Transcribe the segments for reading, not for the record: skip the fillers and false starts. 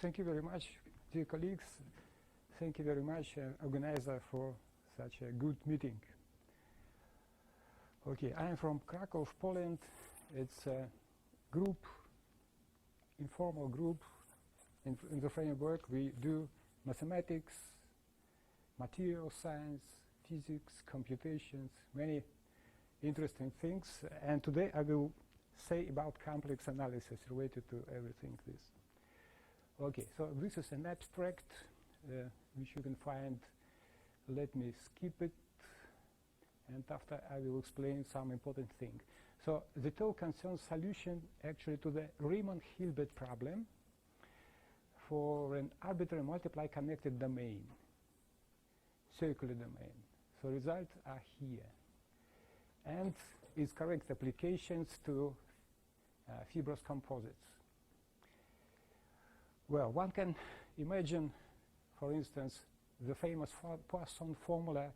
thank you very much, dear colleagues. Thank you very much, organizer, for such a good meeting. Okay, I am from Krakow, Poland. It's a group, informal group. In the framework, we do mathematics, material science, physics, computations, many interesting things. And today I will say about complex analysis related to everything this. Okay, so this is an abstract which you can find. Let me skip it, and after I will explain some important thing. So the talk concerns solution actually to the Riemann-Hilbert problem for an arbitrary multiply connected domain, circular domain. So results are here, and its correct applications to fibrous composites. Well, one can imagine, for instance, the famous Poisson formula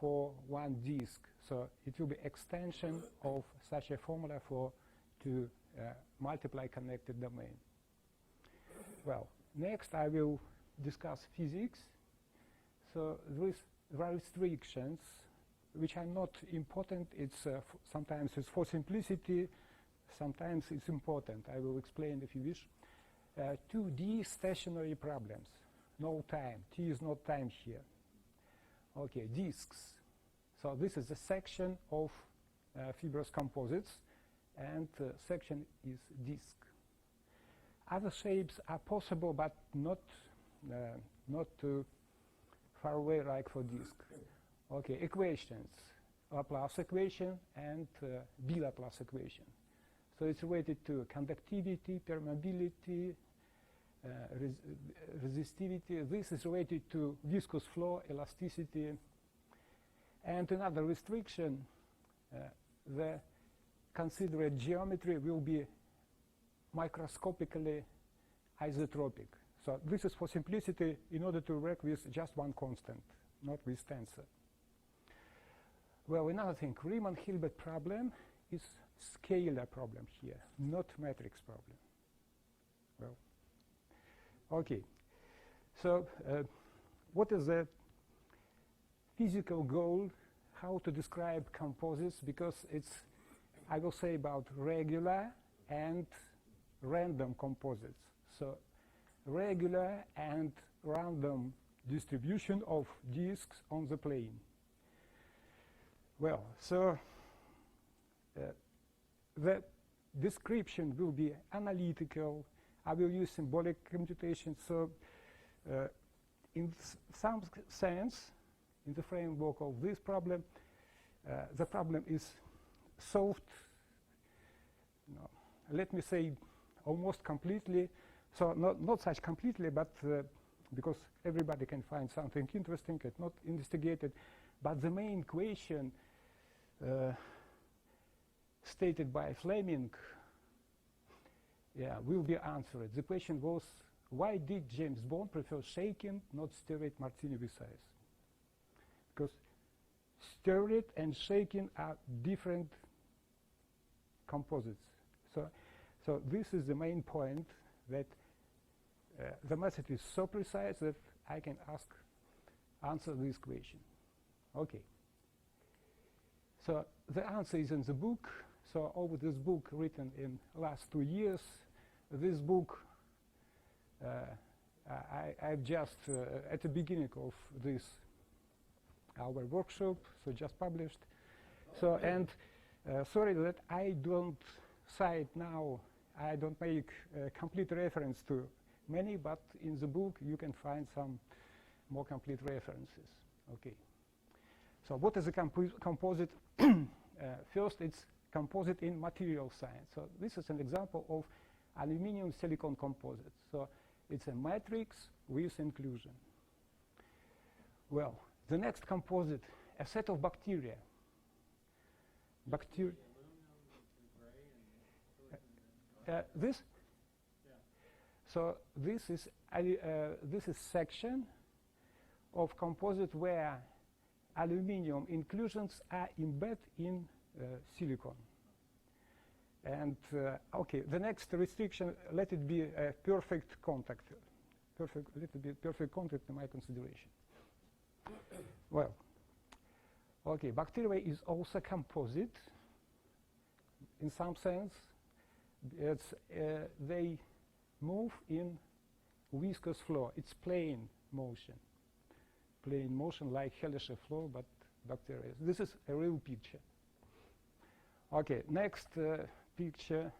for one disk. So it will be extension of such a formula to multiply connected domain. Well, next I will discuss physics. So there are restrictions which are not important. It's sometimes it's for simplicity, sometimes it's important. I will explain if you wish. 2D stationary problems, no time. T is not time here. Okay, disks. So this is a section of fibrous composites, and section is disk. Other shapes are possible, but not too far away like for disk. Okay, equations, Laplace equation and B Laplace equation. So it's related to conductivity, permeability, resistivity. This is related to viscous flow, elasticity. And another restriction, the considered geometry will be microscopically isotropic. So this is for simplicity in order to work with just one constant, not with tensor. Well, another thing, Riemann-Hilbert problem is scalar problem here, not matrix problem. Well, okay. So what is the physical goal, how to describe composites? Because it's, I will say about regular and random composites. So regular and random distribution of disks on the plane. Well, so the description will be analytical. I will use symbolic computation. So in some sense, in the framework of this problem, the problem is solved, let me say, almost completely. So not such completely, but because everybody can find something interesting and not investigated. But the main equation stated by Fleming will be answered. The question was, why did James Bond prefer shaken, not stirred martini with ice? Because stirred and shaken are different composites. So this is the main point, that the method is so precise that I can answer this question. Okay. So the answer is in the book. So over this book written in last 2 years, this book I've just at the beginning of this our workshop, so just published. So and sorry that I don't cite now. I don't make complete reference to many, but in the book you can find some more complete references. Okay. So what is a composite? First, it's composite in material science. So this is an example of aluminum silicon composite. So it's a matrix with inclusion. Well, the next composite, a set of bacteria. This. Yeah. So this is section of composite where aluminum inclusions are embedded in silicon. And okay, the next restriction, let it be a perfect contact. Let it be perfect contact in my consideration. Well, okay, bacteria is also composite in some sense. It's, they move in viscous flow. It's plane motion like Muskhelishvili flow, but bacteria. This is a real picture. Okay, next picture.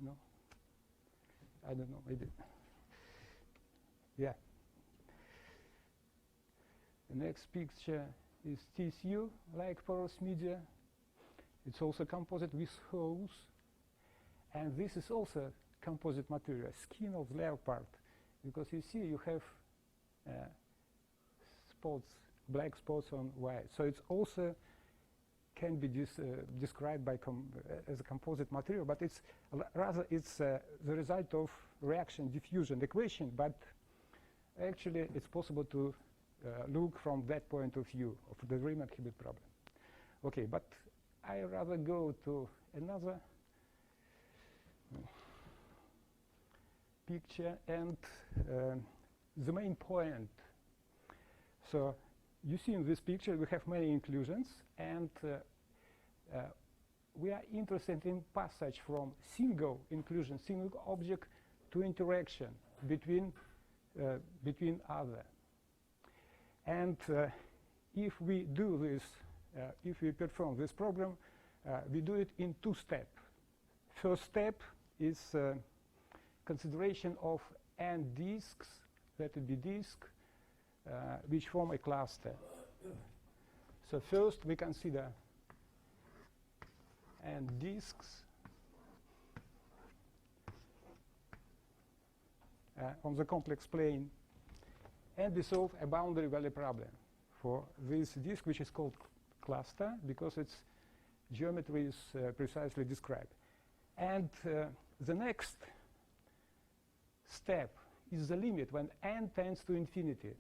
No, I don't know, maybe. Yeah. The next picture is tissue, like porous media. It's also composite with holes. And this is also composite material, skin of leopard. Because you see, you have spots, black spots on white. So it's also can be described by as a composite material, but it's rather the result of reaction diffusion equation, but actually it's possible to look from that point of view of the Riemann-Hilbert problem. Okay, but I rather go to another picture and the main point. So you see in this picture we have many inclusions, and we are interested in passage from single inclusion, single object, to interaction between other. And if we do this, if we perform this program, we do it in 2 steps. First step is consideration of n disks, that would be disk, which form a cluster. So first we consider n disks on the complex plane, and we solve a boundary value problem for this disk, which is called cluster because its geometry is precisely described. And the next step is the limit when n tends to infinity.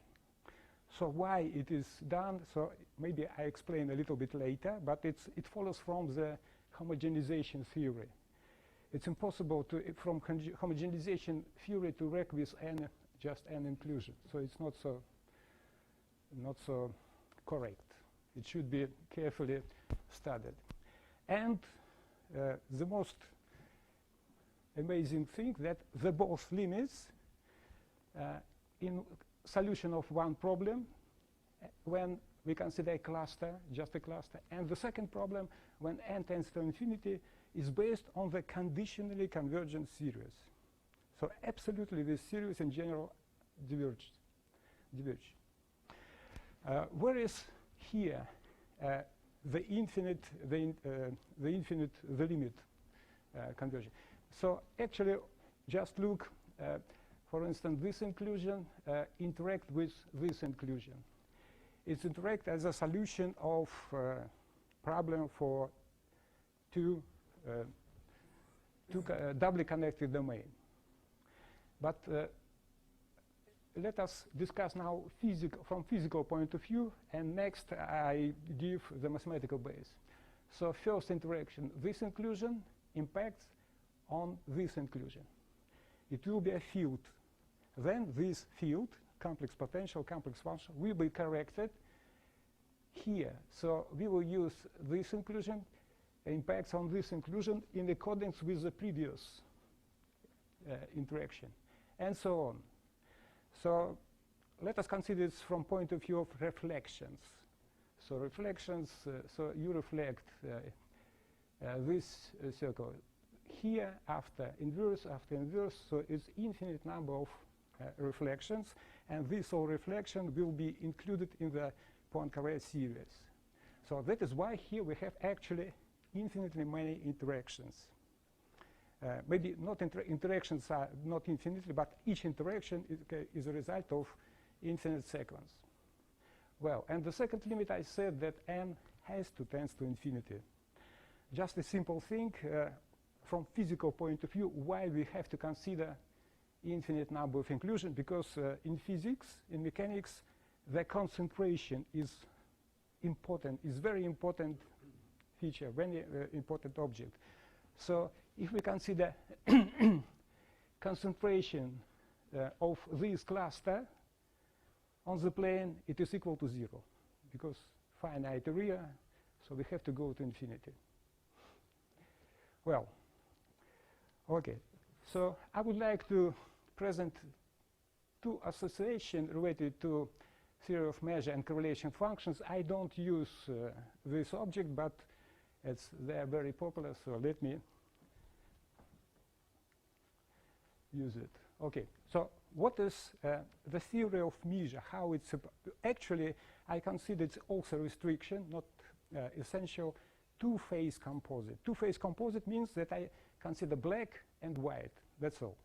So why it is done, so maybe I explain a little bit later, but it follows from the homogenization theory. It's impossible to, from homogenization theory, to work with n, just n inclusion. So it's not so correct. It should be carefully studied. And the most amazing thing that the both limits in solution of one problem, when we consider a cluster, just a cluster, and the second problem, when n tends to infinity, is based on the conditionally convergent series. So absolutely this series in general diverge. Whereas here the limit conversion. So actually just look, for instance, this inclusion interact with this inclusion. It interact as a solution of problem for two doubly connected domain. But let us discuss now from physical point of view, and next I give the mathematical base. So first interaction, this inclusion impacts on this inclusion. It will be a field. Then this field, complex potential, complex function, will be corrected here. So we will use this inclusion, impacts on this inclusion in accordance with the previous interaction, and so on. So let us consider this from point of view of reflections. So reflections, so you reflect this circle. Here after inverse, so it's infinite number of reflections, and this all reflection will be included in the Poincare series. So that is why here we have actually infinitely many interactions. Maybe not interactions are not infinitely, but each interaction is a result of infinite sequence. Well, and the second limit, I said that n has to tend to infinity. Just a simple thing from physical point of view, why we have to consider infinite number of inclusion, because in physics, in mechanics, the concentration is important, is very important feature, very important object. So if we consider concentration of this cluster on the plane, it is equal to 0, because finite area, so we have to go to infinity. Well, okay, so I would like to present two associations related to theory of measure and correlation functions. I don't use this object, but they are very popular, so let me use it. Okay, so what is the theory of measure? How it's actually, I consider it's also restriction, not essential, two-phase composite. Two-phase composite means that I consider black and white. That's all.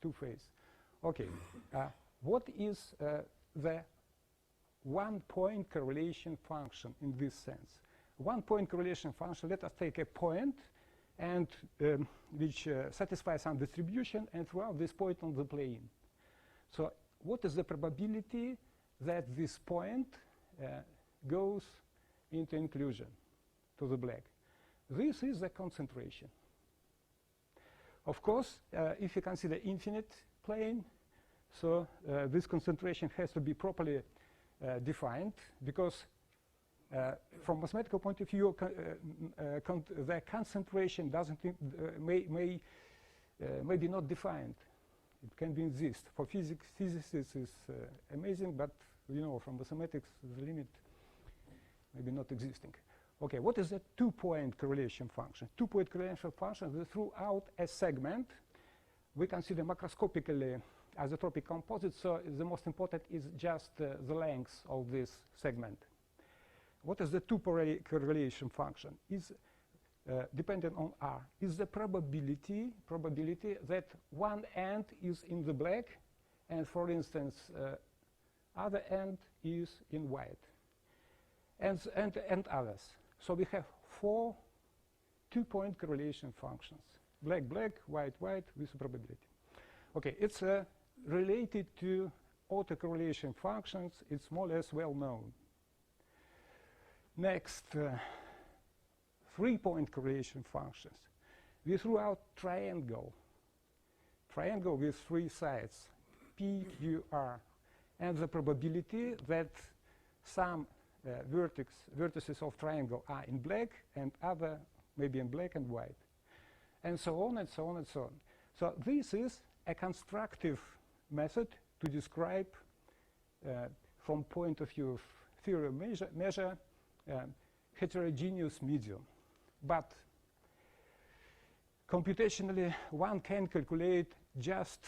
Two-phase. Okay. What is the one-point correlation function in this sense? One-point correlation function, let us take a point and which satisfies some distribution and throughout this point on the plane. So what is the probability that this point goes into inclusion to the black? This is the concentration. Of course, if you consider infinite plane, so this concentration has to be properly defined, because from mathematical point of view, the concentration doesn't may be not defined. It can be exist. For physicists is amazing, but you know, from mathematics, the limit may be not existing. Okay, what is a two-point correlation function? Two-point correlation function is throughout a segment. We consider macroscopically isotropic composites, so the most important is just the length of this segment. What is the two-point correlation function? Is dependent on R. Is the probability that one end is in the black, and for instance, other end is in white, and others. So we have 4 two-point correlation functions: black, black, white, white, with probability. Okay, it's related to autocorrelation functions. It's more or less well known. Next, 3-point correlation functions. We threw out triangle with 3 sides, P, Q, R, and the probability that some vertices of triangle are in black and other maybe in black and white, and so on and so on and so on. So this is a constructive method to describe, from point of view of theory of measure, heterogeneous medium. But computationally, one can calculate just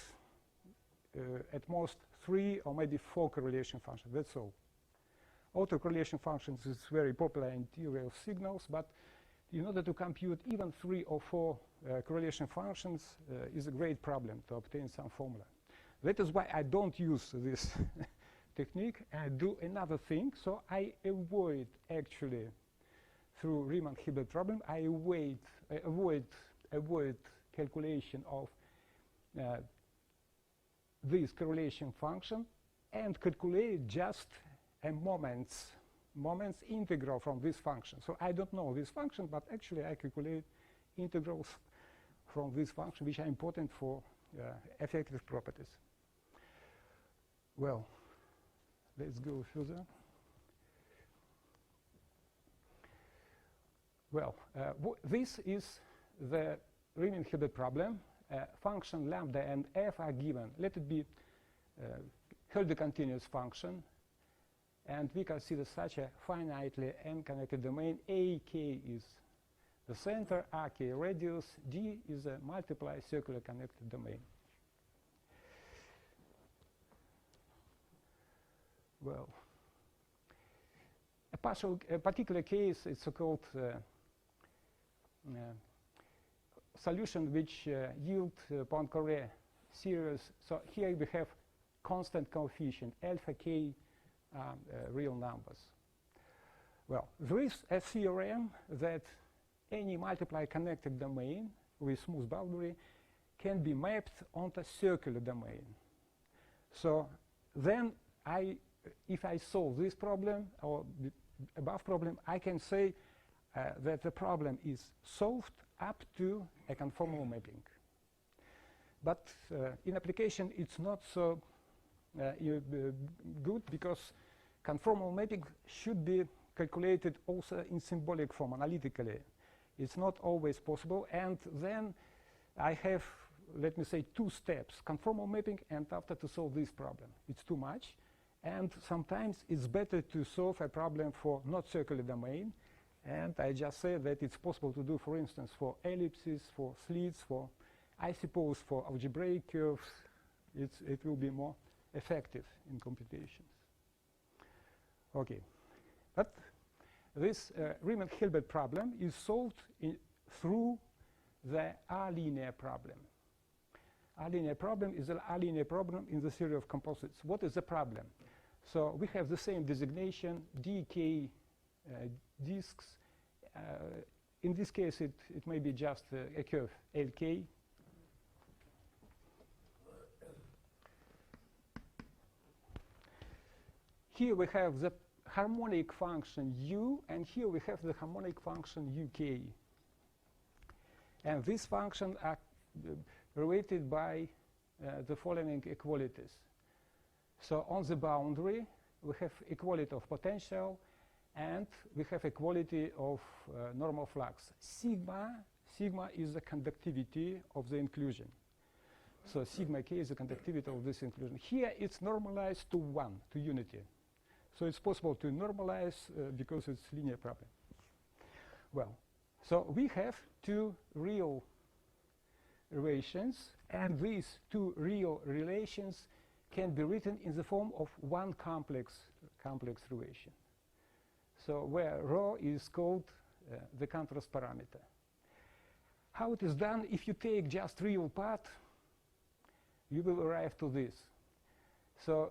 at most 3 or maybe 4 correlation functions. That's all. Autocorrelation functions is very popular in theory of signals, but in order to compute even 3 or 4 correlation functions is a great problem to obtain some formula. That is why I don't use this technique, and I do another thing. So I avoid, actually, through Riemann-Hilbert problem, I avoid calculation of this correlation function and calculate just a moments integral from this function. So I don't know this function, but actually I calculate integrals from this function, which are important for effective properties. Well, let's go further. Well, this is the Riemann-Hilbert problem. Function lambda and f are given. Let it be Hilbert continuous function, and we consider such a finitely n-connected domain. A, k is the center, r, k radius, d is a multiply circular connected domain. Well, a particular case is so-called solution which yield Poincare series. So here we have constant coefficient, alpha k real numbers. Well, there is a theorem that any multiply connected domain with smooth boundary can be mapped onto a circular domain. So then if I solve this problem, or above problem, I can say that the problem is solved up to a conformal mapping. But in application, it's not so good, because conformal mapping should be calculated also in symbolic form analytically. It's not always possible, and then I have, let me say, 2 steps: conformal mapping and after to solve this problem. It's too much, and sometimes it's better to solve a problem for not circular domain. And I just say that it's possible to do, for instance, for ellipses, for slits, for, I suppose, for algebraic curves. It will be more effective in computations. Okay, but this Riemann-Hilbert problem is solved through the R-linear problem. R-linear problem is an R-linear problem in the theory of composites. What is the problem? So we have the same designation, dk disks. In this case, it may be just a curve Lk. Here we have the harmonic function u, and here we have the harmonic function uk. And these functions are related by the following equalities. So on the boundary, we have equality of potential, and we have equality of normal flux. Sigma is the conductivity of the inclusion. So sigma k is the conductivity of this inclusion. Here it's normalized to 1, to unity. So it's possible to normalize because it's linear problem. Well, so we have 2 real relations, and these 2 real relations can be written in the form of one complex relation. So where rho is called the contrast parameter. How it is done? If you take just real part, you will arrive to this. So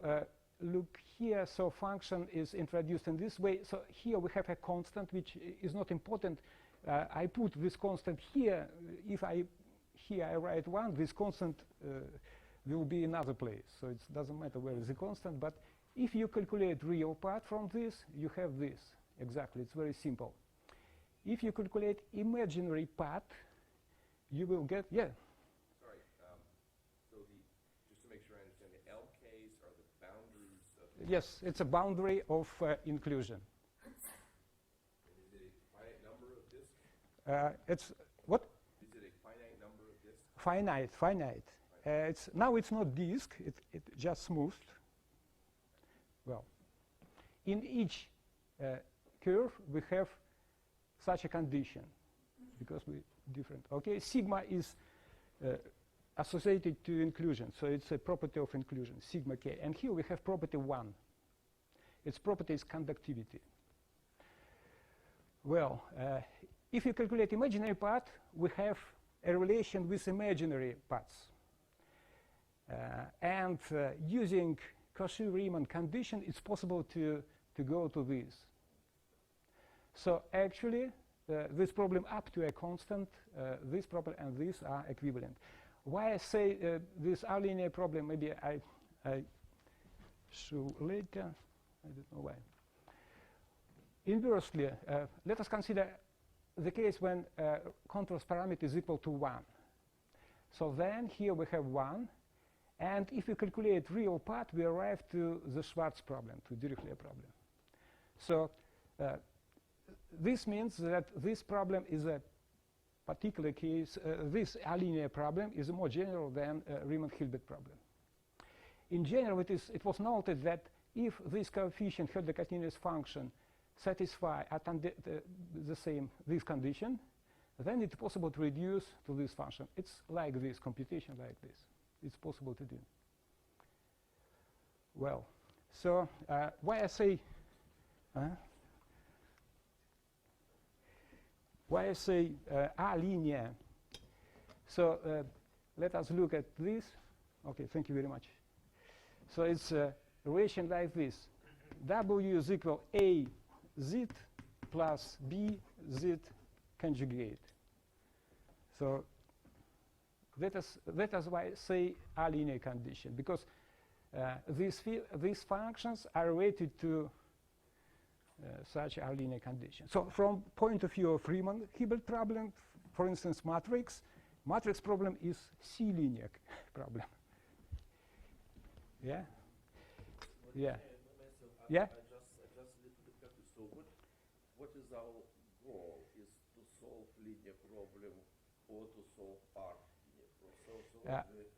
look here, so function is introduced in this way. So here we have a constant, which is not important. I put this constant here. If here I write 1, this constant will be in another place. So it doesn't matter where is the constant. But if you calculate real part from this, you have this. Exactly, it's very simple. If you calculate imaginary part, you will get, yeah. Sorry, so just to make sure I understand, the LKs are the boundaries of... Yes, it's a boundary of inclusion. And is it a finite number of disks? It's, what? Is it a finite number of disks? Finite. Now it's not disk, it just smoothed. Well, in each curve we have such a condition because we different. Okay, sigma is associated to inclusion, so it's a property of inclusion, sigma k. And here we have property 1. Its property is conductivity. Well, if you calculate imaginary part, we have a relation with imaginary parts. And using Cauchy-Riemann condition, it's possible to go to this. So actually, this problem up to a constant, this problem and this are equivalent. Why I say this R-linear problem, maybe I show later, I don't know why. Inversely, let us consider the case when contrast parameter is equal to 1. So then here we have 1, and if we calculate real part, we arrive to the Schwarz problem, to Dirichlet problem. So this means that this problem is a particular case, this R-linear problem is more general than Riemann-Hilbert problem. In general, it was noted that if this coefficient had the continuous function satisfy at the same this condition, then it's possible to reduce to this function. It's like this, computation like this. It's possible to do. Well, so why I say R-linear. So let us look at this. Okay, thank you very much. So it's a relation like this. W is equal A z plus B z conjugate. So that is why I say R-linear condition, because these functions are related to such are linear conditions. So from point of view of Riemann-Hilbert problem, for instance, matrix problem is C-linear problem. Yeah? Yeah. Yeah? I just a little bit confused. So what is our goal? Is to solve linear problem or to solve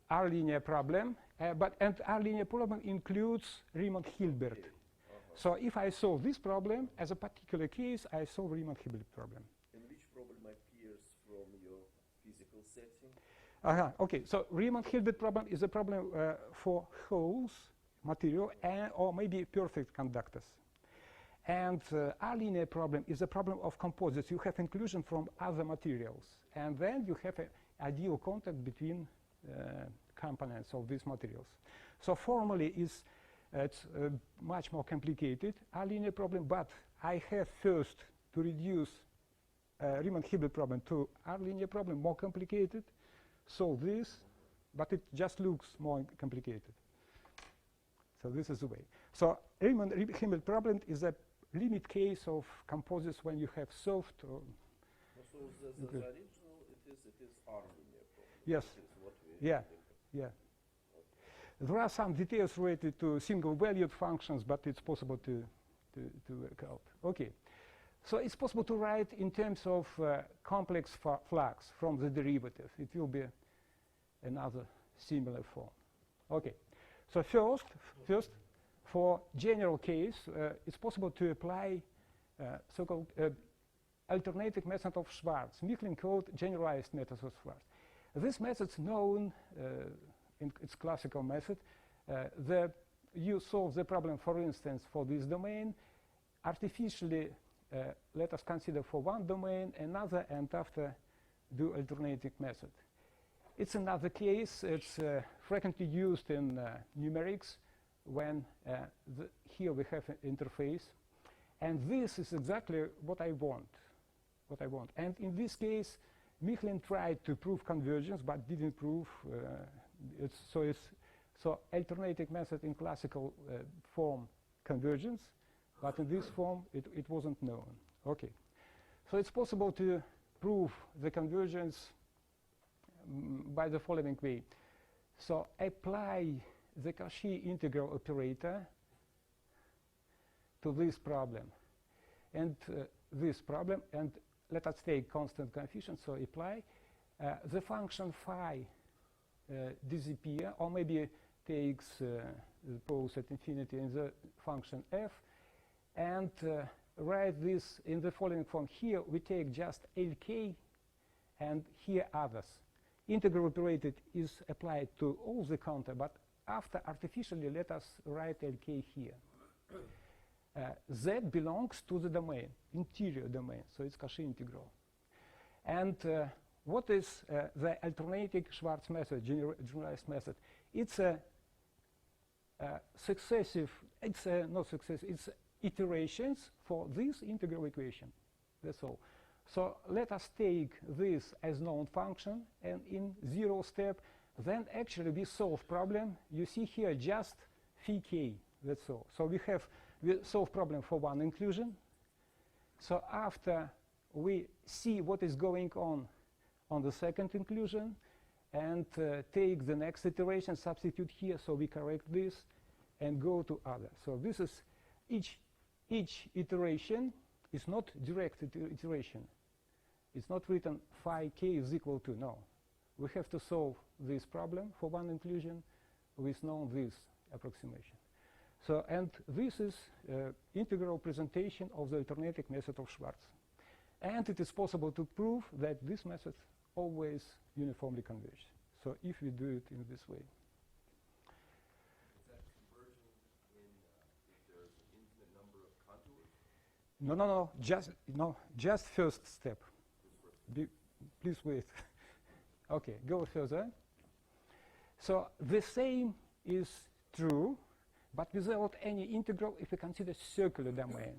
R-linear problem? And R-linear problem includes Riemann-Hilbert. So if I solve this problem, as a particular case, I solve Riemann-Hilbert problem. And which problem appears from your physical setting? Okay, so Riemann-Hilbert problem is a problem for holes, material, or maybe perfect conductors. And R-linear problem is a problem of composites. You have inclusion from other materials. And then you have an ideal contact between components of these materials. So formally it's much more complicated, R-linear problem, but I have first to reduce Riemann-Hilbert problem to R-linear problem, more complicated, solve this, but it just looks more complicated. So this is the way. So Riemann-Hilbert problem is a limit case of composites when you have solved. So the original, it is R-linear problem. Yes. Yeah. There are some details related to single-valued functions, but it's possible to work out. Okay. So it's possible to write in terms of complex flux from the derivative. It will be another similar form. Okay. So first, for general case, it's possible to apply so-called alternating method of Schwarz. Michling called generalized method of Schwarz. This method is known in its classical method. You solve the problem, for instance, for this domain. Artificially, let us consider for one domain another, and after do alternating method. It's another case. It's frequently used in numerics when here we have an interface. And this is exactly what I want. And in this case, Michling tried to prove convergence, but didn't prove. So alternating method in classical form convergence, but in this form it wasn't known. Okay, so it's possible to prove the convergence by the following way. So apply the Cauchy integral operator to this problem, and let us take constant coefficient. So apply the function phi disappear, or maybe takes the poles at infinity in the function f, and write this in the following form. Here we take just Lk, and here others. Integral operator is applied to all the counter, but after artificially let us write Lk here. Z belongs to the domain, interior domain, so it's Cauchy integral. And what is the alternating Schwarz method, generalized method? It's a successive, not successive, it's iterations for this integral equation. That's all. So let us take this as known function, and in 0 step, then actually we solve problem. You see here just phi k, that's all. So we solve problem for one inclusion. So after we see what is going on the second inclusion, and take the next iteration, substitute here, so we correct this, and go to other. So this is each iteration is not direct iteration. It's not written phi k is equal to, no. We have to solve this problem for one inclusion with known this approximation. So, and this is integral presentation of the alternating method of Schwarz. And it is possible to prove that this method always uniformly converges. So if we do it in this way. Is that convergent if there's an infinite number of contours? Just first step. Please wait. Okay, go further. So the same is true, but without any integral if we consider circular domain.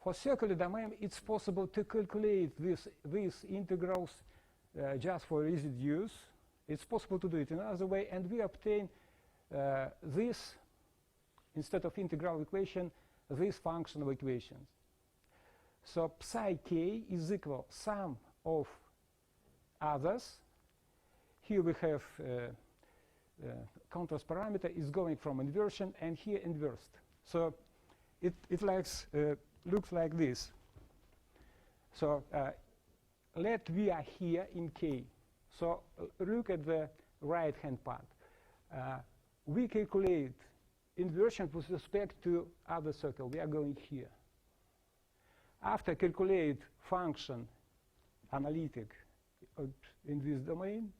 For circular domain, it's possible to calculate these integrals just for residues. It's possible to do it in another way, and we obtain this, instead of integral equation, these functional equations. So psi k is equal sum of others. Here we have contrast parameter is going from inversion, and here inversed. So it looks like this. So let V are here in K. So look at the right-hand part. We calculate inversion with respect to other circle. We are going here. After calculate function analytic in this domain,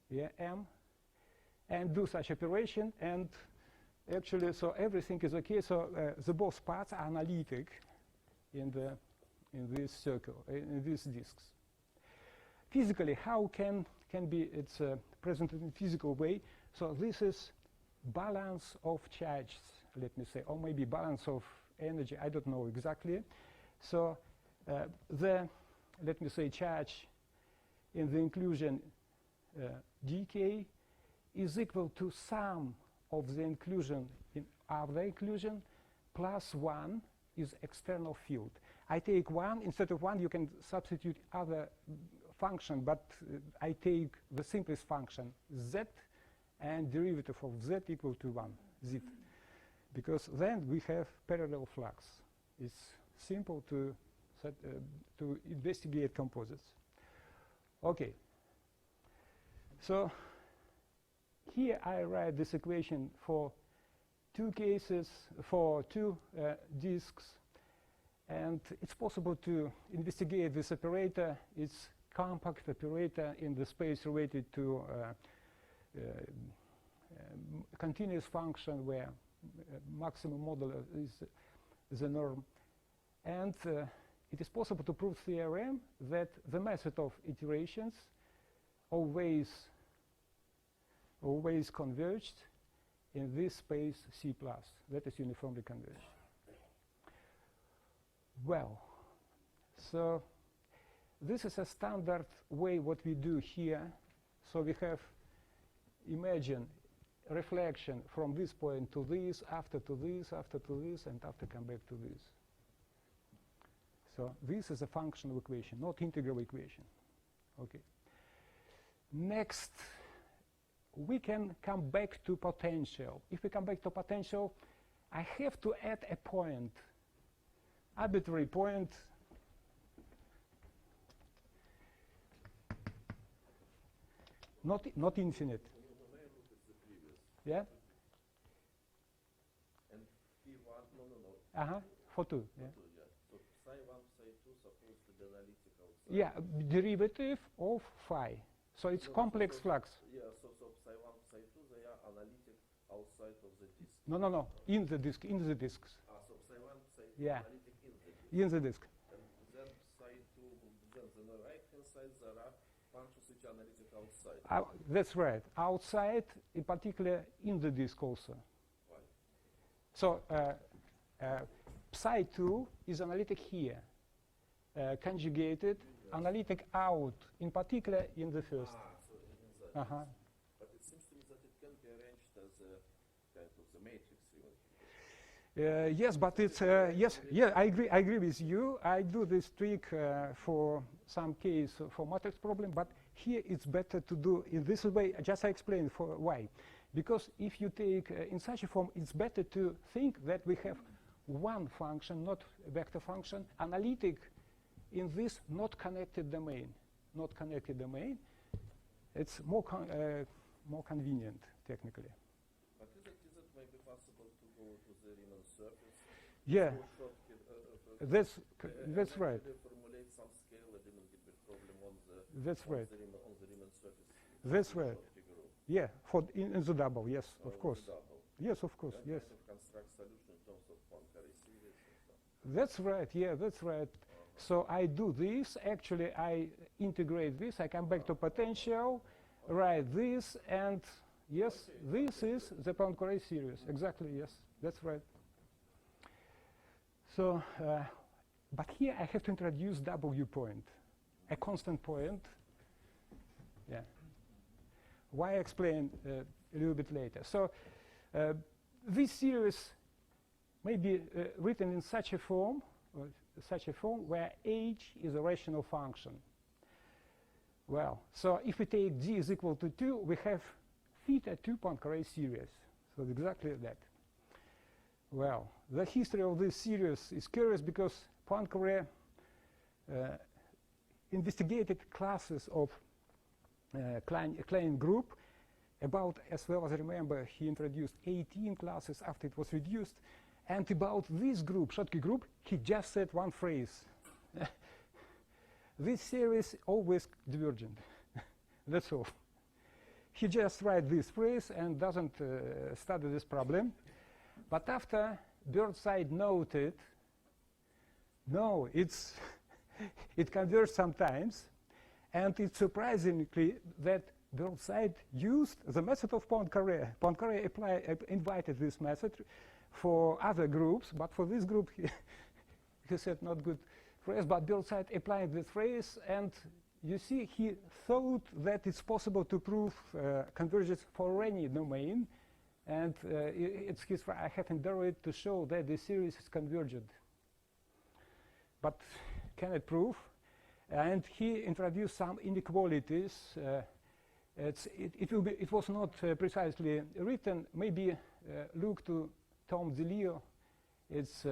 yeah, M, and do such operation, and actually, so everything is okay. So the both parts are analytic in this circle, in these disks. Physically, how can be it's presented in physical way? So this is balance of charges, let me say, or maybe balance of energy. I don't know exactly. So let me say charge in the inclusion dk is equal to sum of the inclusion in other inclusion plus 1 is external field. I take 1. Instead of 1, you can substitute other function, but I take the simplest function, z, and derivative of z equal to 1, z. Because then we have parallel flux. It's simple to investigate composites. Okay. So here I write this equation for two cases, for two disks, and it's possible to investigate this operator. It's compact operator in the space related to continuous function where maximum modulo is the norm. And it is possible to prove theorem that the method of iterations always converged in this space C+, that is uniformly converged. Well, so this is a standard way what we do here. So we have imagine reflection from this point to this, after to this, after to this, and after come back to this. So this is a functional equation, not integral equation. Okay. Next, we can come back to potential. If we come back to potential, I have to add a point, arbitrary point, not infinite. Yeah? And P1, no. For 2. Yeah. For 2, yeah. So psi 1, psi 2 supposed to be analytical. Yeah, derivative of phi. So it's complex flux. Yeah, so psi 1, psi 2, they are analytic outside of the disk. No. In the disks. So psi 1, psi 2 yeah. analytic in the disk. In the disk. And then psi 2, then on the right-hand side, there are functions which are analytic outside. That's right. Outside, in particular, in the disk also. Why? So psi 2 is analytic here, conjugated, analytic out, in particular in the first. So in that. But it seems to me that it can be arranged as a kind of the matrix even. Yes, but it's I agree with you. I do this trick for some case for matrix problem, but here it's better to do in this way. Just I explain for why. Because if you take in such a form, it's better to think that we have one function, not vector function, analytic in this not connected domain. Not connected domain. It's more convenient technically. But is it maybe possible to go to the Riemann surface? Yeah, that's right. Formulate some scalar dimension problem on the That's right. on the Riemann surface. That's right. Yeah, for in the double, yes, of course. Yes, of course, yes. Construct solution in terms of Poincare series and so on. That's right, yeah, that's right. So I do this, actually I integrate this, I come back to potential, write this, and yes, this is the Poincare series, exactly, yes, that's right. So, but here I have to introduce W point, a constant point, yeah. Why I explain a little bit later. So this series may be written in such a form where h is a rational function. Well, so if we take d is equal to 2, we have theta 2 Poincare series. So exactly that. Well, the history of this series is curious because Poincare investigated classes of Klein group. About, as well as I remember, he introduced 18 classes after it was reduced. And about this group, Schottky group, he just said one phrase. This series always divergent. That's all. He just writes this phrase and doesn't study this problem. But after Burnside noted, no, it converges sometimes, and it's surprisingly that Burnside used the method of Poincare. Poincare invited this method for other groups, but for this group he said not good phrase, but Burnside applied this phrase, and you see he thought that it's possible to prove convergence for any domain, and it's his I have endeavored to show that the series is convergent, but cannot prove. And he introduced some inequalities. It was not precisely written. Maybe look to Tom DeLeo. It's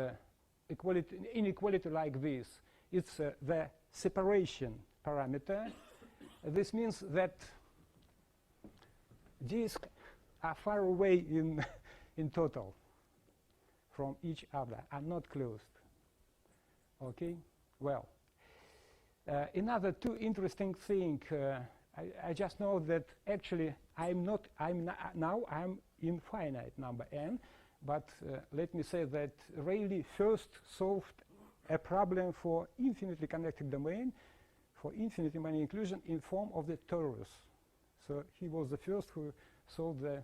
inequality like this. It's the separation parameter. This means that disks are far away in total from each other, are not closed. Okay, well. Another two interesting thing. I just know that actually I'm in finite number n, but let me say that Rayleigh first solved a problem for infinitely connected domain, for infinitely many inclusion in form of the torus. So he was the first who solved the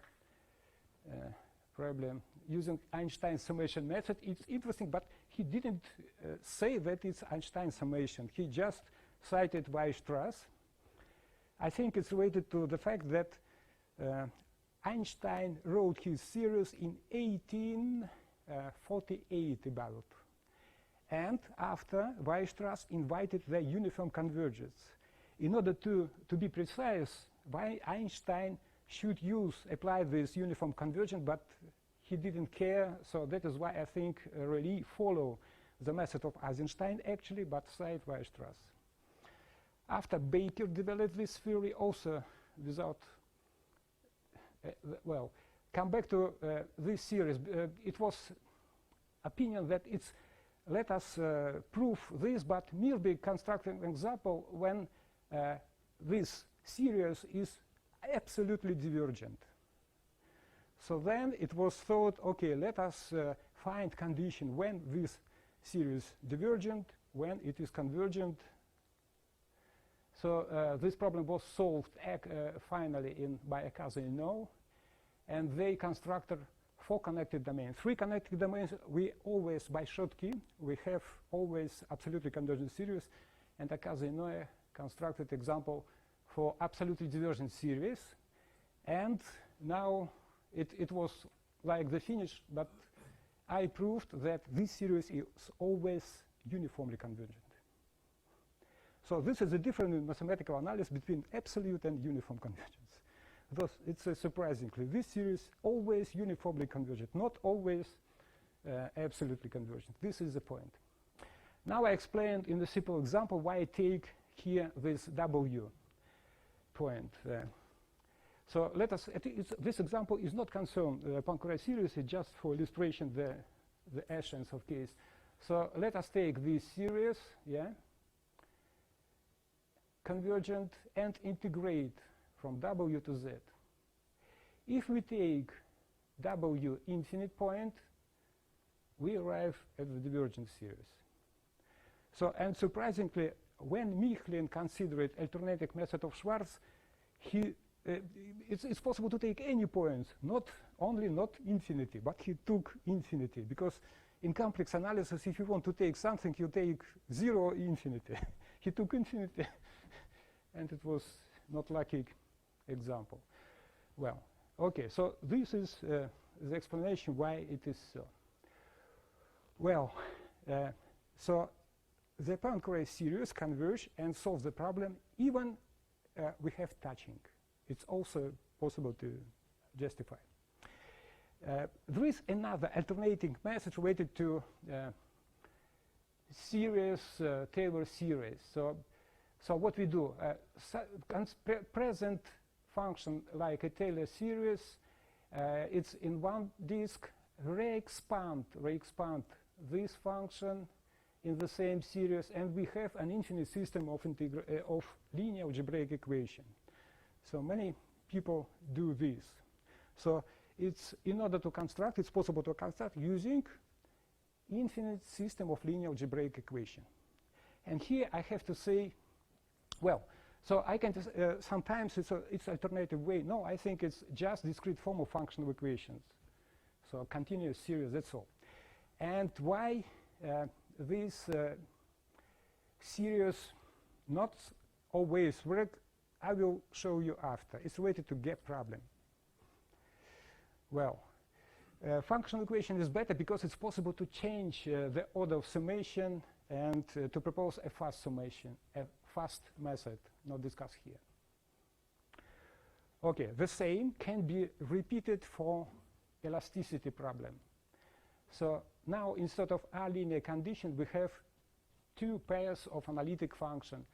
problem using Einstein's summation method. It's interesting, but he didn't say that it's Einstein summation. He just cited Weierstrass. I think it's related to the fact that Einstein wrote his series in 1848 about. And after, Weierstrass invited the uniform convergence. In order to be precise, Einstein should apply this uniform convergence, but he didn't care, so that is why I think Rayleigh followed the method of Eisenstein actually, but cited Weierstrass. After Baker developed this theory, also without, well, come back to this series. It was opinion that it's, let us prove this, but merely constructing an example when this series is absolutely divergent. So then it was thought, okay, let us find condition when this series divergent, when it is convergent. So this problem was solved finally by Akademia, and they constructed 4 connected domains. 3 connected domains, we always, by Schottky, we have always absolutely convergent series, and Akademia constructed example for absolutely divergent series. And now it was like the finish, but I proved that this series is always uniformly convergent. So this is a different mathematical analysis between absolute and uniform convergence. Thus, it's surprisingly, this series always uniformly convergent, not always absolutely convergent. This is the point. Now I explained in the simple example why I take here this W point. So let us, this example is not concerned Poincare series, it's just for illustration the essence of case. So let us take this series, yeah, convergent, and integrate from W to Z. If we take W infinite point, we arrive at the divergent series. So, and surprisingly, when Michelin considered alternative method of Schwarz, it's possible to take any points, not infinity, but he took infinity, because in complex analysis, if you want to take something, you take 0 infinity. He took infinity, and it was not lucky example. Well, okay, so this is the explanation why it is so. Well, so the Poincare series converge and solve the problem even we have touching. It's also possible to justify. There is another alternating method related to series, Taylor series. So what we do, present function like a Taylor series, it's in one disk, re-expand this function in the same series, and we have an infinite system of linear algebraic equation. So many people do this. So it's in order to construct, it's possible to construct using infinite system of linear algebraic equation. And here I have to say, well, so I can sometimes it's alternative way. No, I think it's just discrete form of functional equations. So continuous series, that's all. And why this series not always work, I will show you after. It's related to gap problem. Well, functional equation is better because it's possible to change the order of summation and to propose a fast summation, a fast method, not discussed here. Okay, the same can be repeated for elasticity problem. So now instead of R linear condition, we have two pairs of analytic function,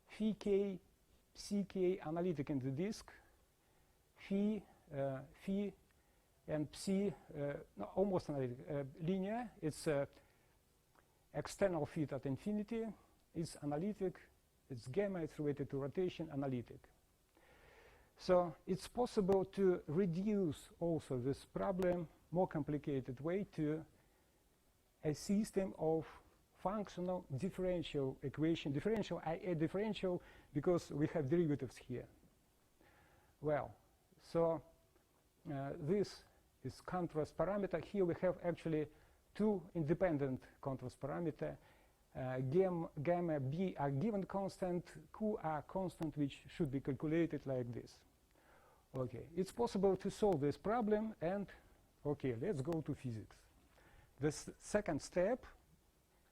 phi k, ck analytic in the disk, phi and psi, no, almost analytic, linear. It's external fit at infinity. It's analytic. It's gamma. It's related to rotation, analytic. So it's possible to reduce also this problem, more complicated way, to a system of functional differential equation. Differential, I add differential because we have derivatives here. Well, so this is contrast parameter. Here we have actually two independent contrast parameter. Gamma b are given constant, q are constant, which should be calculated like this. Okay, it's possible to solve this problem, and okay, let's go to physics. The second step,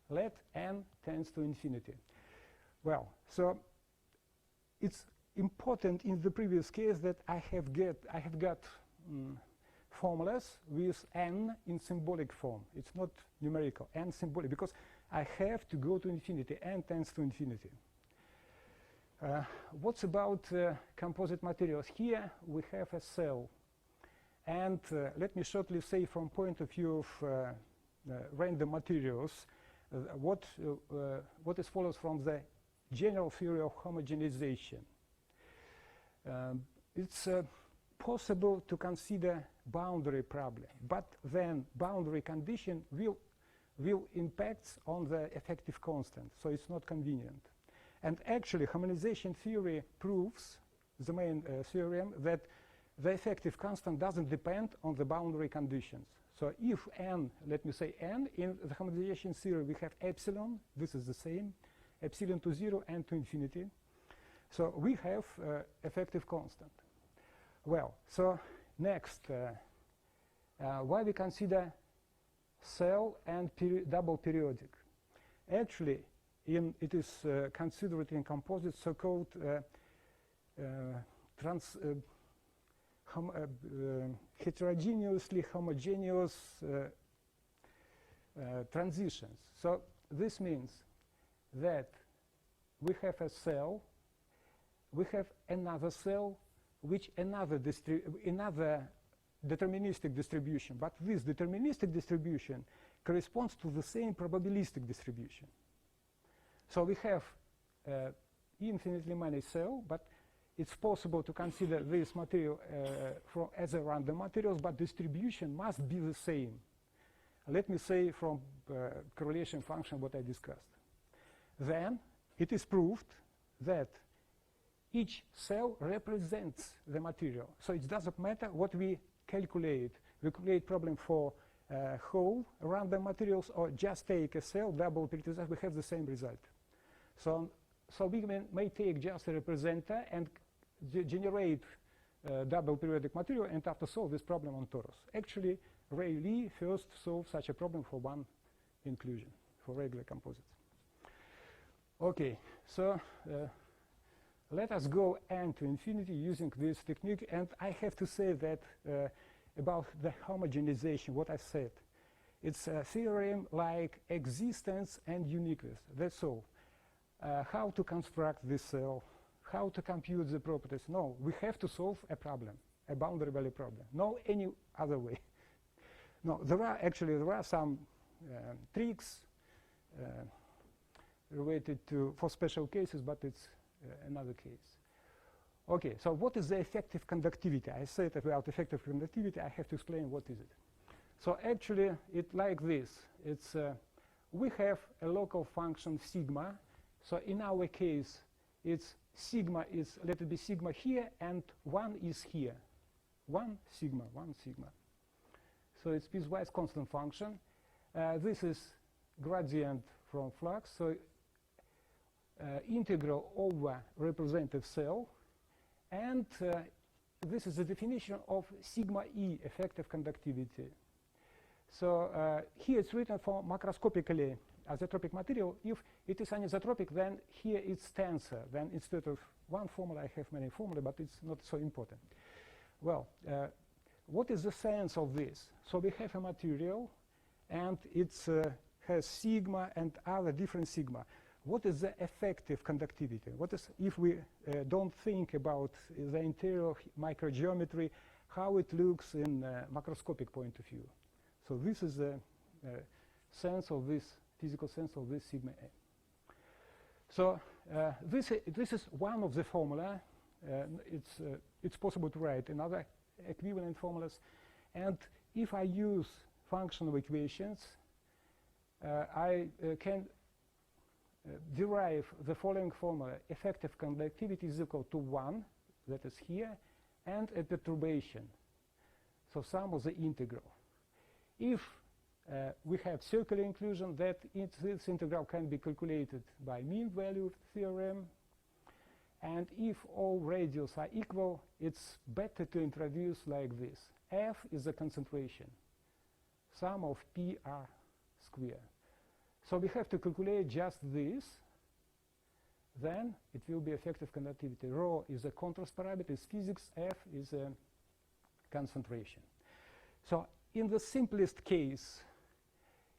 let n tends to infinity. Well, so it's important in the previous case that I have got formulas with n in symbolic form. It's not numerical, n symbolic, because I have to go to infinity, n tends to infinity. What's about composite materials? Here we have a cell, and let me shortly say from point of view of random materials, what is follows from the general theory of homogenization. It's possible to consider boundary problem, but then boundary condition will impact on the effective constant, so it's not convenient. And actually, harmonization theory proves, the main theorem, that the effective constant doesn't depend on the boundary conditions. So if n, let me say n, in the harmonization theory we have epsilon, this is the same, epsilon to 0 and to infinity. So we have effective constant. Well, so next, why we consider cell and double periodic? Actually, it is considered in composites so-called heterogeneously homogeneous transitions. So this means that we have a cell, we have another cell, which another deterministic distribution, but this deterministic distribution corresponds to the same probabilistic distribution. So we have infinitely many cells, but it's possible to consider this material as a random materials, but distribution must be the same. Let me say from correlation function what I discussed. Then it is proved that each cell represents the material. So it doesn't matter what we calculate. We calculate problem for whole random materials or just take a cell, double periodization, we have the same result. So we may take just a representer and generate double periodic material and after solve this problem on torus. Actually, Ray Lee first solved such a problem for one inclusion for regular composites. Okay, so let us go n to infinity using this technique, and I have to say that about the homogenization, what I said. It's a theorem like existence and uniqueness, that's all. How to construct this cell, how to compute the properties. No, we have to solve a problem, a boundary value problem. No any other way. No, there are some tricks related to for special cases, but it's another case. Okay, so what is the effective conductivity? I said about effective conductivity, I have to explain what is it. So actually, it's like this. It's we have a local function sigma. So in our case, it's sigma is, let it be sigma here, and 1 is here. 1 sigma. So it's piecewise constant function. This is gradient from flux. So integral over representative cell. And this is the definition of sigma E, effective conductivity. So here it's written for macroscopically isotropic material. If it is anisotropic, then here it's tensor. Then instead of one formula, I have many formulae, but it's not so important. Well, what is the sense of this? So we have a material, and it has sigma and other different sigma. What is the effective conductivity? What is, if we don't think about the interior microgeometry, how it looks in macroscopic point of view? So this is the sense of this, physical sense of this sigma A. So this is one of the formula. It's possible to write another equivalent formulas. And if I use functional equations, I can derive the following formula. Effective conductivity is equal to 1, that is here, and a perturbation. So sum of the integral. If we have circular inclusion, that this integral can be calculated by mean value theorem. And if all radials are equal, it's better to introduce like this. F is the concentration, sum of PR square. So we have to calculate just this. Then it will be effective conductivity. Rho is a contrast parameter, is physics. F is a concentration. So in the simplest case,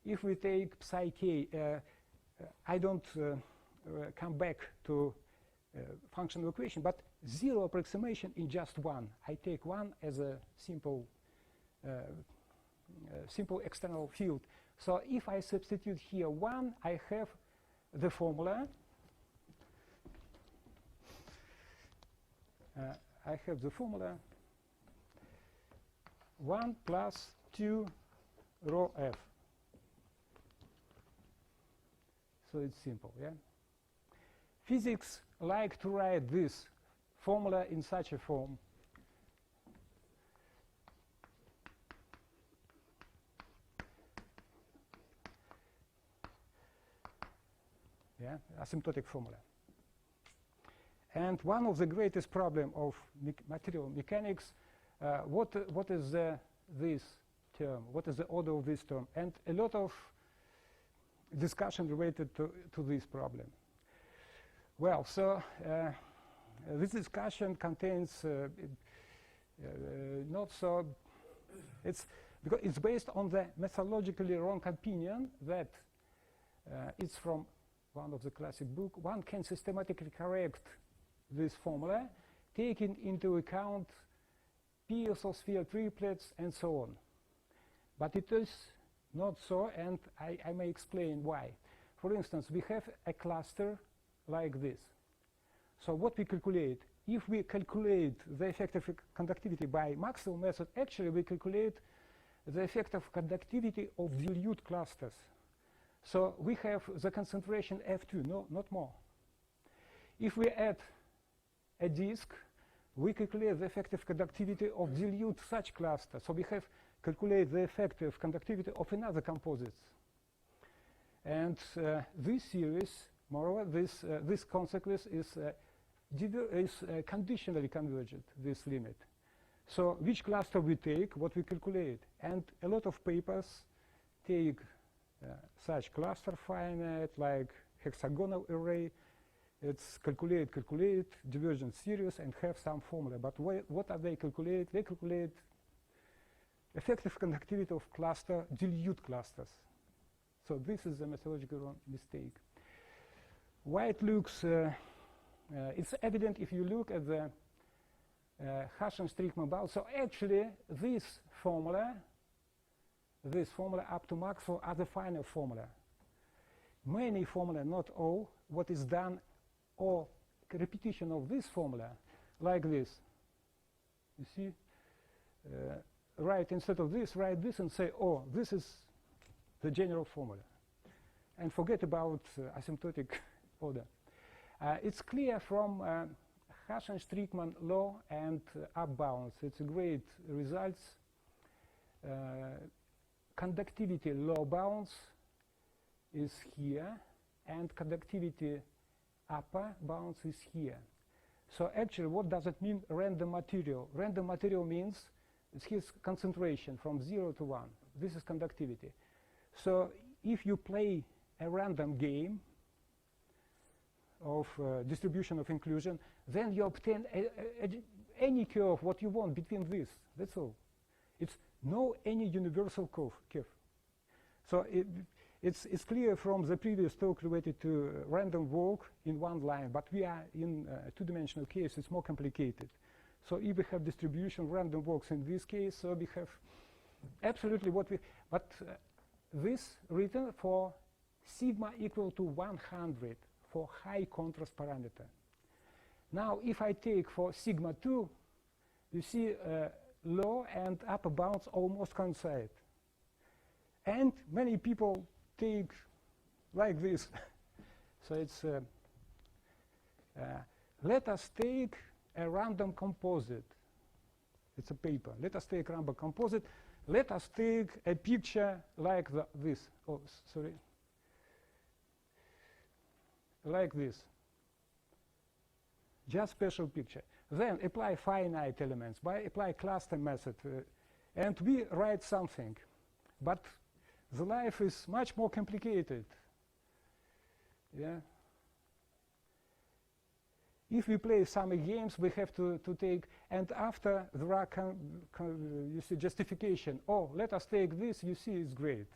if we take psi k, I don't come back to functional equation, but zero approximation in just 1. I take 1 as a simple external field. So if I substitute here 1, I have the formula. I have the formula 1 plus 2 rho f. So it's simple, yeah? Physics like to write this formula in such a form. Yeah, asymptotic formula. And one of the greatest problem of material mechanics, what is this term? What is the order of this term? And a lot of discussion related to this problem. Well, so this discussion contains not so, it's because it's based on the methodologically wrong opinion that it's from one of the classic book. One can systematically correct this formula, taking into account pairs of sphere triplets and so on. But it is not so, and I may explain why. For instance, we have a cluster like this. So what we calculate, if we calculate the effective conductivity by Maxwell method, actually we calculate the effective conductivity of dilute clusters. So we have the concentration F2, no, not more. If we add a disk, we calculate the effective conductivity of dilute such cluster. So we have calculate the effective conductivity of another composites. And this series, moreover, this consequence is conditionally convergent, this limit. So which cluster we take, what we calculate. And a lot of papers take such cluster finite, like hexagonal array. It's calculate divergent series and have some formula. But what are they calculate? They calculate effective conductivity of cluster, dilute clusters. So this is a methodological mistake. Why it looks, it's evident if you look at the Hasham-Strickman bound. So actually this formula up to Maxwell are the final formula. Many formula, not all, what is done, or repetition of this formula, like this. You see, write instead of this, write this and say, oh, this is the general formula. And forget about asymptotic order. It's clear from Hasham-Strickman law and up bounds. It's a great results. Conductivity law bounds is here, and conductivity upper bounds is here. So actually, what does it mean, random material? Random material means it's his concentration from 0 to 1. This is conductivity. So if you play a random game of distribution of inclusion, then you obtain any curve what you want between this. That's all. It's no any universal curve. So it's clear from the previous talk related to random walk in one line, but we are in a two-dimensional case. It's more complicated. So if we have distribution random walks in this case, so we have absolutely what we, but this written for sigma equal to 100 for high contrast parameter. Now if I take for sigma 2, you see low and upper bounds almost coincide. And many people take like this. So it's let us take a random composite. It's a paper. Let us take a random composite. Let us take a picture like this. Oh, sorry. Like this. Just special picture. Then apply finite elements by apply cluster method. And we write something. But the life is much more complicated. Yeah. If we play some games, we have to take, and after there are you see justification. Oh, let us take this. You see, it's great.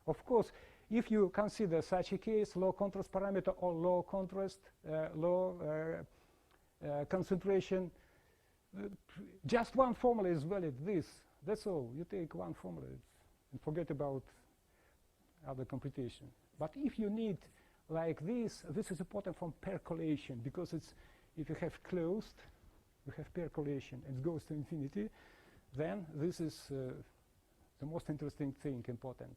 Of course, if you consider such a case, low contrast parameter or low contrast, low concentration, just one formula is valid. This. That's all. You take one formula and forget about other computation. But if you need like this is important from percolation, because it's, if you have closed, you have percolation and it goes to infinity, then this is the most interesting thing, important.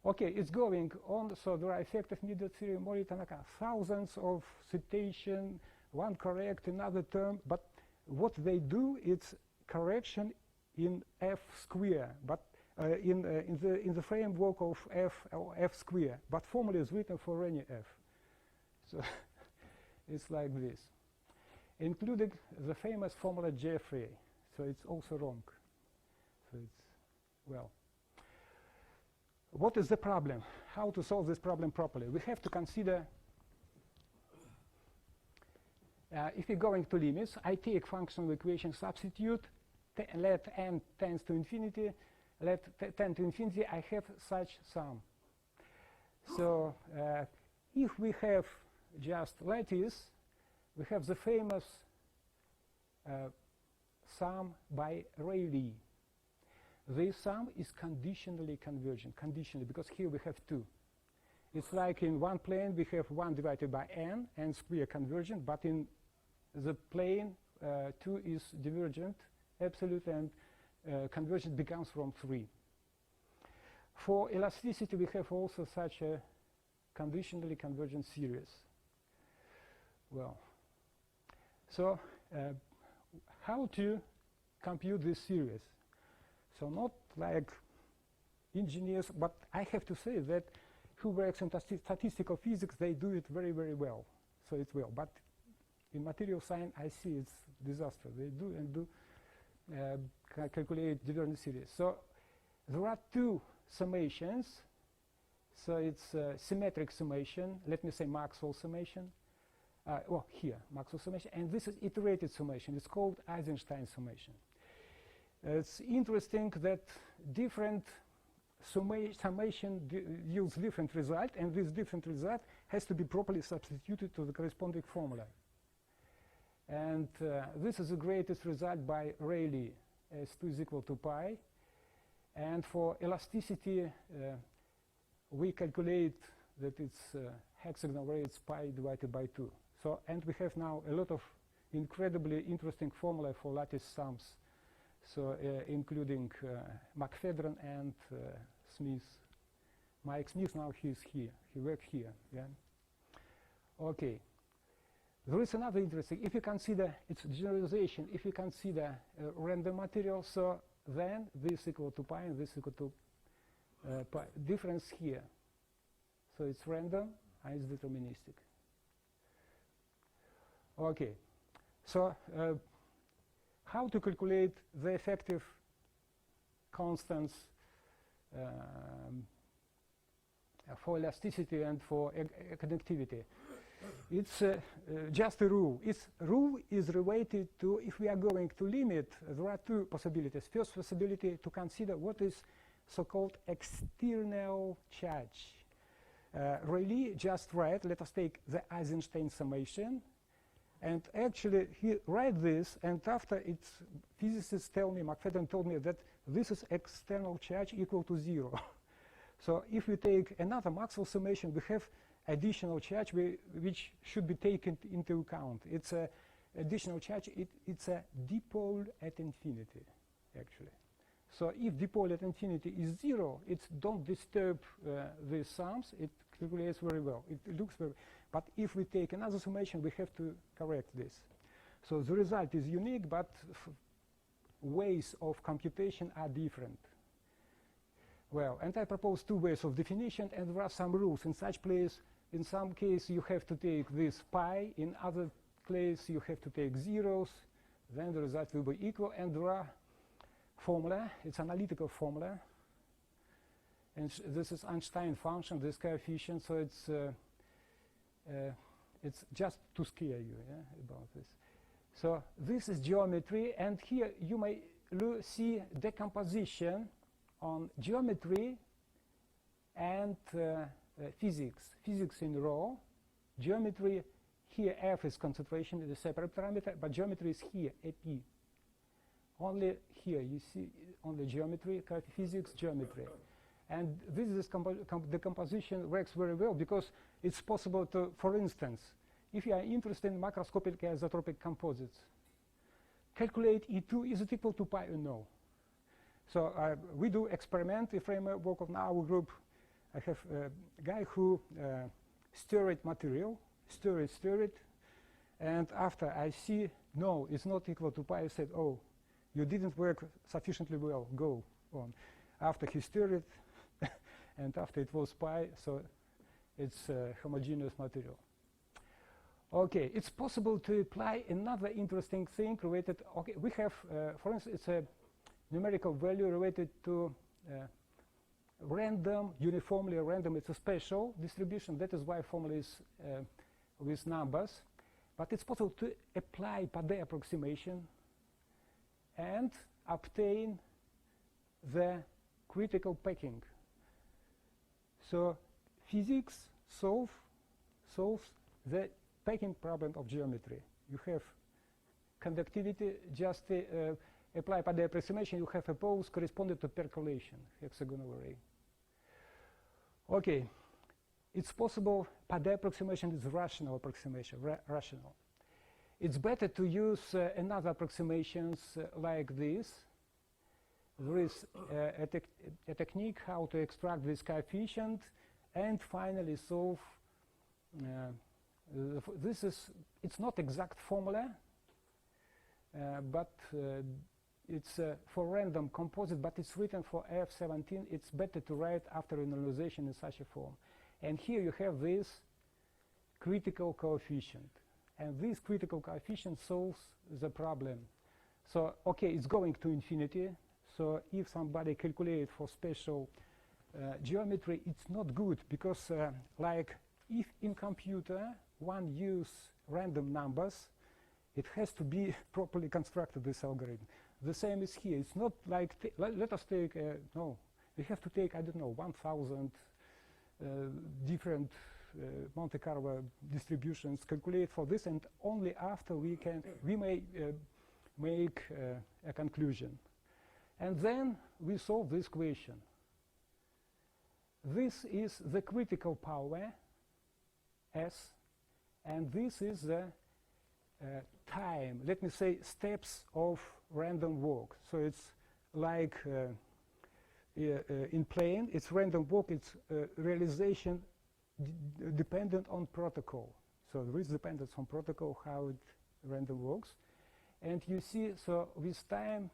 Okay, it's going on, so there are effective middle theory, Mori Tanaka, thousands of citation, one correct, another term, but what they do, it's correction in f square, but in the framework of f or f square, but formula is written for any f. So it's like this, including the famous formula Jeffrey. So it's also wrong. So it's, well, what is the problem? How to solve this problem properly? We have to consider, if we're going to limits, I take functional equation, substitute, let n tends to infinity, let tend to infinity, I have such sum. So if we have just lattice, we have the famous sum by Rayleigh. This sum is conditionally convergent, conditionally, because here we have two. It's like in one plane we have 1 divided by n square convergent, but in the plane 2 is divergent, absolute, and convergent becomes from 3. For elasticity, we have also such a conditionally convergent series. Well, so how to compute this series? So not like engineers, but I have to say that who works in statistical physics, they do it very, very well. So it's well, but in material science, I see it's disaster. They do and do calculate divergent series. So there are two summations So it's a symmetric summation. Let me say Maxwell summation. Well, here, Maxwell summation. And this is iterated summation. It's called Eisenstein summation. It's interesting that different summation yields different result, and this different result has to be properly substituted to the corresponding formula. And this is the greatest result by Rayleigh, S2 is equal to pi. And for elasticity, we calculate that it's hexagonal rates pi divided by 2. So, and we have now a lot of incredibly interesting formula for lattice sums. So, including McFadden and Smith. Mike Smith, now he's here. He worked here. Yeah. Okay. There is another interesting. If you consider its generalization, if you consider random material, so then this equal to pi and this equal to pi. Difference here. So it's random and it's deterministic. Okay. So how to calculate the effective constants for elasticity and for conductivity? It's just a rule. Its rule is related to, if we are going to limit, there are two possibilities. First possibility to consider what is so-called external charge. Rayleigh just write, let us take the Eisenstein summation, and actually he write this, and after it's, physicists tell me, McFadden told me that this is external charge equal to 0. So if we take another Maxwell summation, we have additional charge which should be taken into account. It's a additional charge, it's a dipole at infinity, actually. So if dipole at infinity is 0, it's don't disturb these sums, it calculates very well, it looks very, but if we take another summation, we have to correct this. So the result is unique, but ways of computation are different. Well, and I propose two ways of definition, and there are some rules. In such place, in some case, you have to take this pi. In other case, you have to take zeros. Then the result will be equal. And there are formula. It's analytical formula. And this is Einstein function, this coefficient. So it's just to scare you about this. So this is geometry. And here you may see decomposition on geometry and physics. Physics in raw. Geometry, here F is concentration, is a separate parameter, but geometry is here, AP. Only here, you see, only geometry, physics, geometry. And this is the composition works very well because it's possible to, for instance, if you are interested in macroscopic isotropic composites, calculate E2, is it equal to pi or no? So we do experimental framework of our group. I have a guy who stirred material, stir it, and after I see, no, it's not equal to pi, I said, oh, you didn't work sufficiently well, go on. After he stirred it, and after it was pi, so it's homogeneous material. Okay, it's possible to apply another interesting thing related, okay, we have, for instance, it's a numerical value related to random, uniformly random. It's a special distribution. That is why formula is with numbers. But it's possible to apply Padé approximation and obtain the critical packing. So physics solves the packing problem of geometry. You have conductivity, just apply Padé approximation, you have a pose corresponding to percolation, hexagonal array. Okay, it's possible Padé approximation is rational approximation, rational. It's better to use another approximations like this. There is a technique how to extract this coefficient and finally solve. This is, it's not exact formula, but it's for random composite, but it's written for F17. It's better to write after analyzation in such a form. And here you have this critical coefficient. And this critical coefficient solves the problem. So, okay, it's going to infinity. So if somebody calculates for special geometry, it's not good because like if in computer one use random numbers, it has to be properly constructed, this algorithm. The same is here. It's not like, let us take, no, we have to take, I don't know, 1,000 different Monte Carlo distributions, calculate for this, and only after we may make a conclusion. And then we solve this equation. This is the critical power, S, and this is the time, let me say, steps of random walk. So it's like in plane, it's random walk, it's realization dependent on protocol. So there is dependence on protocol, how it random walks. And you see, so with time,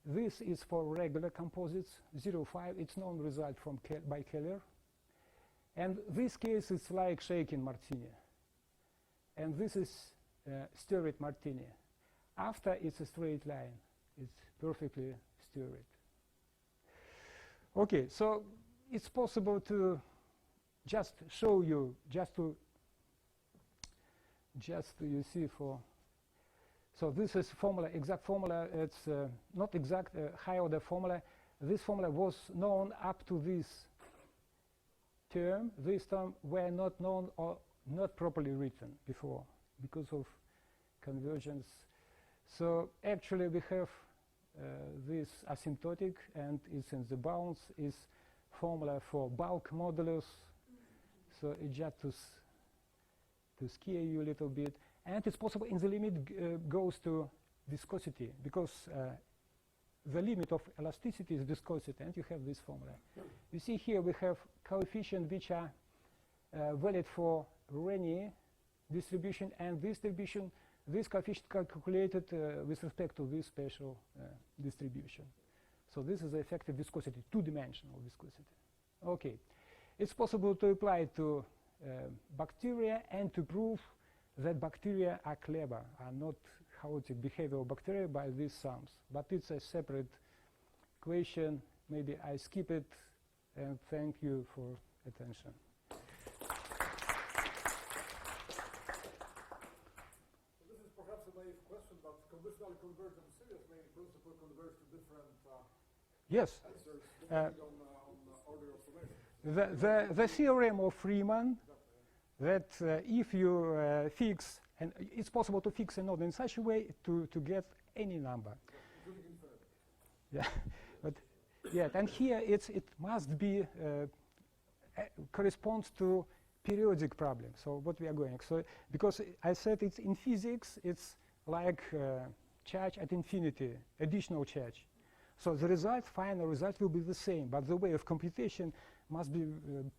this is for regular composites, 0, 5, it's known result from by Keller. And this case is like shaking martini. And this is stirred martini. After, it's a straight line. It's perfectly stirred. Okay, so it's possible to just show you, just to you see for, so this is formula, exact formula. It's not exact, high order formula. This formula was known up to this term. This term were not known or not properly written before because of convergence. So actually we have this asymptotic, and it's in the bounds is formula for bulk modulus. So it just to scare you a little bit. And it's possible in the limit goes to viscosity, because the limit of elasticity is viscosity, and you have this formula. You see here we have coefficients which are valid for Renyi distribution, and this distribution, this coefficient calculated with respect to this special distribution. So this is the effective viscosity, two-dimensional viscosity. Okay, it's possible to apply it to bacteria and to prove that bacteria are clever, are not chaotic behavior of bacteria by these sums. But it's a separate equation. Maybe I skip it, and thank you for attention. This is perhaps a naive question, but conditionally convergent series may in principle converge to different yes. answers depending on order of summation. The theorem of Riemann, that if you fix, and it's possible to fix a node in such a way to get any number. Yeah, but yeah, and here it must be corresponds to periodic problem. So what we are going, so because I said it's in physics, it's like charge at infinity, additional charge. So the result, final result will be the same, but the way of computation must be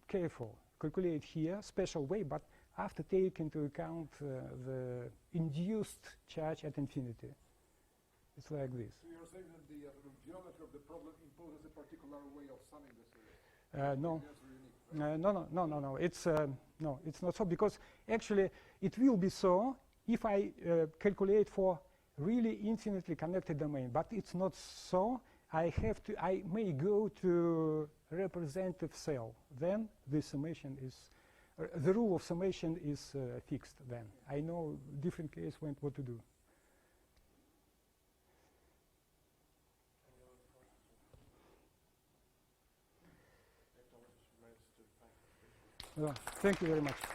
careful. Calculate here, special way, but after taking into account the induced charge at infinity. It's like this. So you're saying that the geometry of the problem imposes a particular way of summing the series? No. Unique, right? No. It's no, it's not so, because actually it will be so if I calculate for really infinitely connected domain, but it's not so. I may go to representative cell. Then the summation is, the rule of summation is fixed. Then I know different case what to do. Thank you very much.